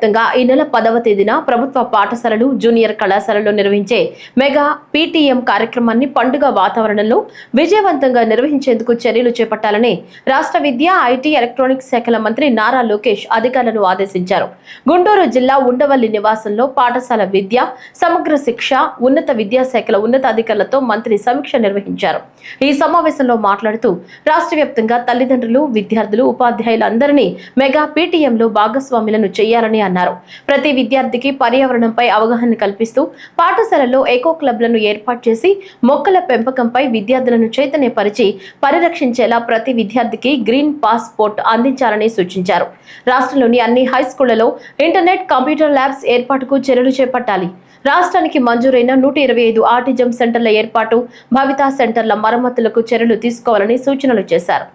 వ్యాప్తంగా ఈ నెల 10వ తేదీన ప్రభుత్వ పాఠశాలలు, జూనియర్ కళాశాలల్లో నిర్వహించే మెగా పీటీఎం కార్యక్రమాన్ని పండుగ వాతావరణంలో విజయవంతంగా నిర్వహించేందుకు చర్యలు చేపట్టాలని రాష్ట్ర విద్యా, ఐటీ, ఎలక్ట్రానిక్స్ శాఖల మంత్రి నారా లోకేష్ అధికారులను ఆదేశించారు. గుంటూరు జిల్లా ఉండవల్లి నివాసంలో పాఠశాల విద్య, సమగ్ర శిక్ష, ఉన్నత విద్యాశాఖల ఉన్నతాధికారులతో మంత్రి సమీక్ష నిర్వహించారు. ఈ సమావేశంలో మాట్లాడుతూ రాష్ట్ర వ్యాప్తంగా తల్లిదండ్రులు, విద్యార్థులు, ఉపాధ్యాయులందరినీ మెగా పీటీఎంలో భాగస్వాములను చేయాలని అన్నారు. ప్రతి విద్యార్థికి పర్యావరణంపై అవగాహన కల్పిస్తూ పాఠశాలల్లో ఎకో క్లబ్లను ఏర్పాటు చేసి మొక్కల పెంపకంపై విద్యార్థులను చైతన్యపరిచి పరిరక్షించేలా ప్రతి విద్యార్థికి గ్రీన్ పాస్పోర్ట్ అందించాలని సూచించారు. రాష్ట్రంలోని అన్ని హై స్కూళ్లలో ఇంటర్నెట్, కంప్యూటర్ ల్యాబ్స్ ఏర్పాటుకు చర్యలు చేపట్టాలి. రాష్ట్రానికి మంజూరైన 125 ఆటిజం సెంటర్ల ఏర్పాటు, భవితా సెంటర్ల మరమ్మతులకు చర్యలు తీసుకోవాలని సూచనలు చేశారు.